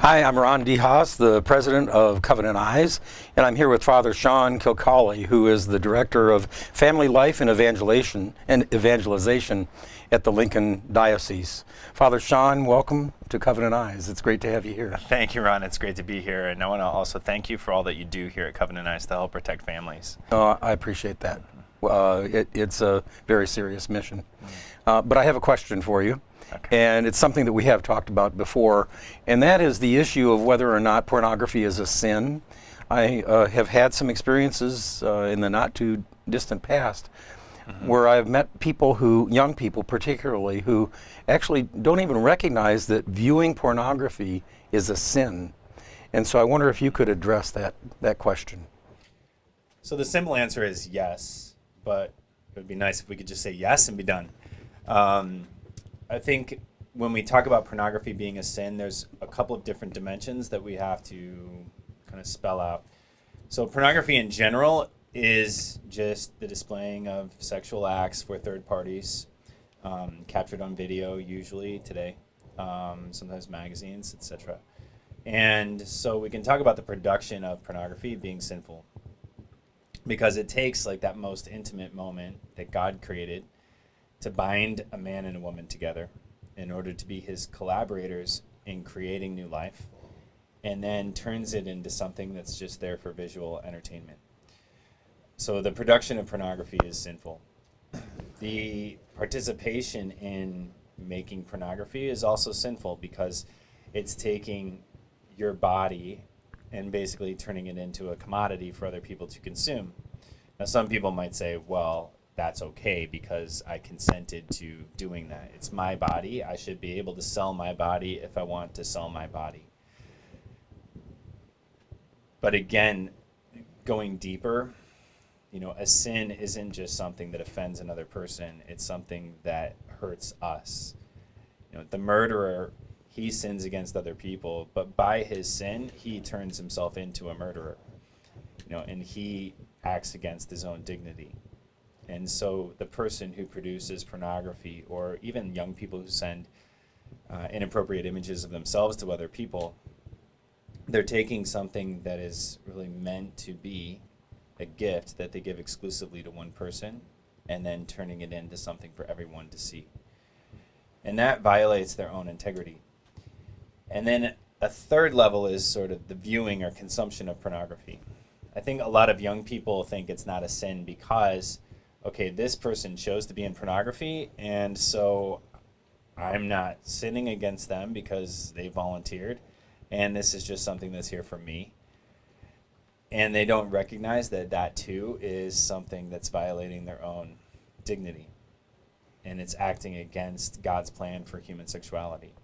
Hi, I'm Ron DeHaas, the president of Covenant Eyes, and I'm here with Father Sean Kilkawley, who is the director of Family Life and Evangelization at the Lincoln Diocese. Father Sean, welcome to Covenant Eyes. It's great to have you here. Thank you, Ron. It's great to be here, and I want to also thank you for all that you do here at Covenant Eyes to help protect families. I appreciate that. It's a very serious mission. But I have a question for you. Okay. And it's something that we have talked about before, and that is the issue of whether or not pornography is a sin. I have had some experiences in the not too distant past where I've met people young people particularly, who actually don't even recognize that viewing pornography is a sin. And so I wonder if you could address that question. So the simple answer is yes, but it would be nice if we could just say yes and be done. I think when we talk about pornography being a sin, there's a couple of different dimensions that we have to kind of spell out. So pornography in general is just the displaying of sexual acts for third parties, captured on video usually today, sometimes magazines, etc. And so we can talk about the production of pornography being sinful because it takes like that most intimate moment that God created to bind a man and a woman together in order to be his collaborators in creating new life, and then turns it into something that's just there for visual entertainment. So the production of pornography is sinful. The participation in making pornography is also sinful because it's taking your body and basically turning it into a commodity for other people to consume. Now some people might say, well, that's okay because I consented to doing that. It's my body. I should be able to sell my body if I want to sell my body. But again, going deeper, a sin isn't just something that offends another person. It's something that hurts us. The murderer, he sins against other people, but by his sin, he turns himself into a murderer. And he acts against his own dignity. And so the person who produces pornography, or even young people who send inappropriate images of themselves to other people, they're taking something that is really meant to be a gift that they give exclusively to one person and then turning it into something for everyone to see. And that violates their own integrity. And then a third level is sort of the viewing or consumption of pornography. I think a lot of young people think it's not a sin because okay, this person chose to be in pornography, and so I'm not sinning against them because they volunteered, and this is just something that's here for me. And they don't recognize that that too is something that's violating their own dignity, and it's acting against God's plan for human sexuality.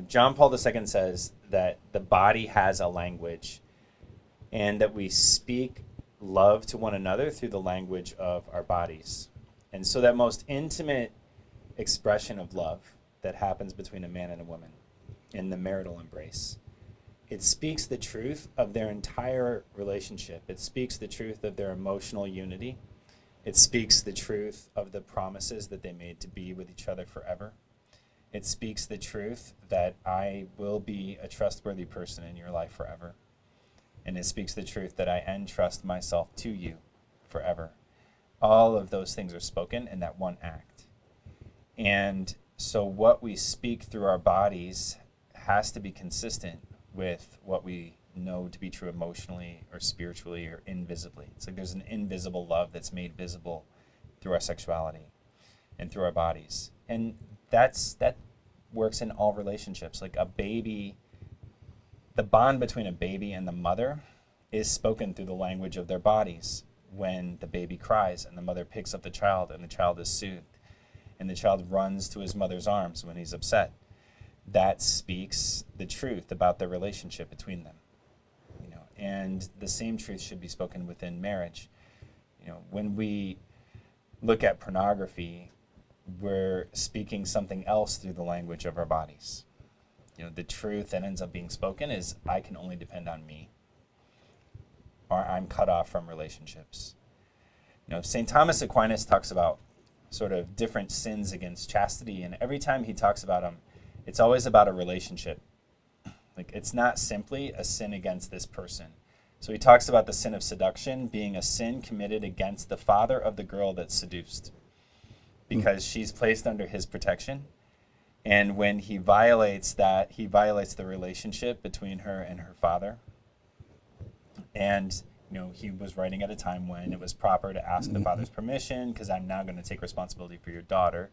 John Paul II says that the body has a language, and that we speak love to one another through the language of our bodies. And so that most intimate expression of love that happens between a man and a woman in the marital embrace, it speaks the truth of their entire relationship. It speaks the truth of their emotional unity. It speaks the truth of the promises that they made to be with each other forever. It speaks the truth that I will be a trustworthy person in your life forever. And it speaks the truth that I entrust myself to you forever. All of those things are spoken in that one act. And so what we speak through our bodies has to be consistent with what we know to be true emotionally or spiritually or invisibly. It's like there's an invisible love that's made visible through our sexuality and through our bodies. And that works in all relationships. Like a baby, the bond between a baby and the mother is spoken through the language of their bodies. When the baby cries and the mother picks up the child and the child is soothed and the child runs to his mother's arms when he's upset, that speaks the truth about the relationship between them. And the same truth should be spoken within marriage. When we look at pornography, we're speaking something else through the language of our bodies. The truth that ends up being spoken is I can only depend on me, or I'm cut off from relationships. St. Thomas Aquinas talks about sort of different sins against chastity, and every time he talks about them, it's always about a relationship. Like, it's not simply a sin against this person. So he talks about the sin of seduction being a sin committed against the father of the girl that's seduced, because she's placed under his protection. And when he violates that, he violates the relationship between her and her father. And he was writing at a time when it was proper to ask the father's permission, because I'm now going to take responsibility for your daughter,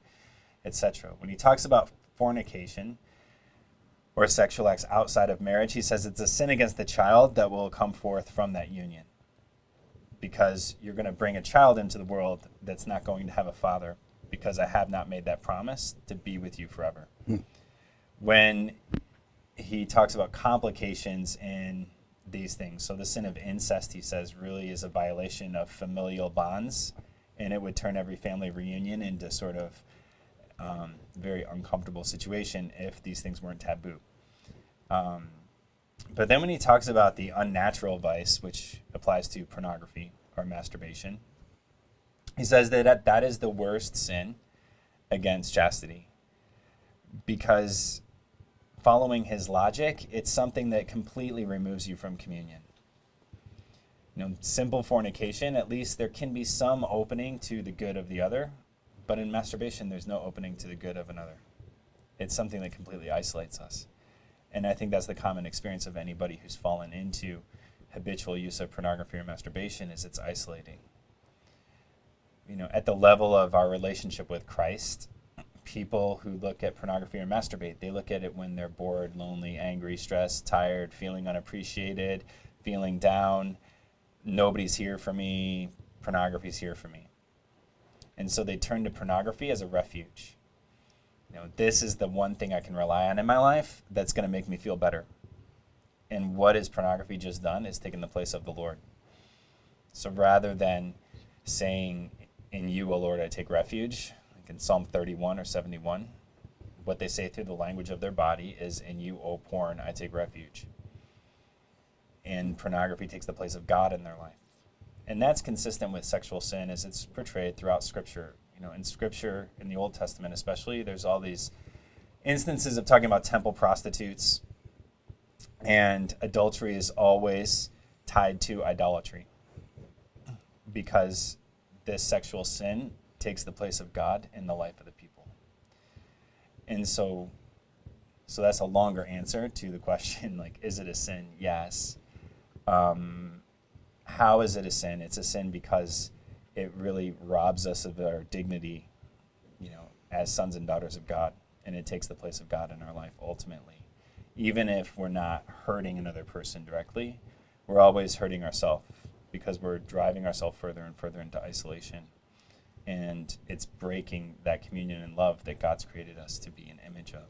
etc. When he talks about fornication or sexual acts outside of marriage, he says it's a sin against the child that will come forth from that union, because you're going to bring a child into the world that's not going to have a father, because I have not made that promise to be with you forever. When he talks about complications in these things, so the sin of incest, he says, really is a violation of familial bonds, and it would turn every family reunion into sort of very uncomfortable situation if these things weren't taboo. But then when he talks about the unnatural vice, which applies to pornography or masturbation, he says that that is the worst sin against chastity, because following his logic, it's something that completely removes you from communion. Simple fornication, at least there can be some opening to the good of the other, but in masturbation, there's no opening to the good of another. It's something that completely isolates us. And I think that's the common experience of anybody who's fallen into habitual use of pornography or masturbation, is it's isolating. At the level of our relationship with Christ, people who look at pornography or masturbate, they look at it when they're bored, lonely, angry, stressed, tired, feeling unappreciated, feeling down. Nobody's here for me. Pornography's here for me. And so they turn to pornography as a refuge. This is the one thing I can rely on in my life that's going to make me feel better. And what has pornography just done is taken the place of the Lord. So rather than saying, "In you, O Lord, I take refuge," like in Psalm 31 or 71, what they say through the language of their body is, "In you, O porn, I take refuge." And pornography takes the place of God in their life. And that's consistent with sexual sin as it's portrayed throughout Scripture. In Scripture, in the Old Testament especially, there's all these instances of talking about temple prostitutes, and adultery is always tied to idolatry, because this sexual sin takes the place of God in the life of the people. And so that's a longer answer to the question, like, is it a sin? Yes. How is it a sin? It's a sin because it really robs us of our dignity, as sons and daughters of God, and it takes the place of God in our life ultimately. Even if we're not hurting another person directly, we're always hurting ourselves, because we're driving ourselves further and further into isolation. And it's breaking that communion and love that God's created us to be an image of.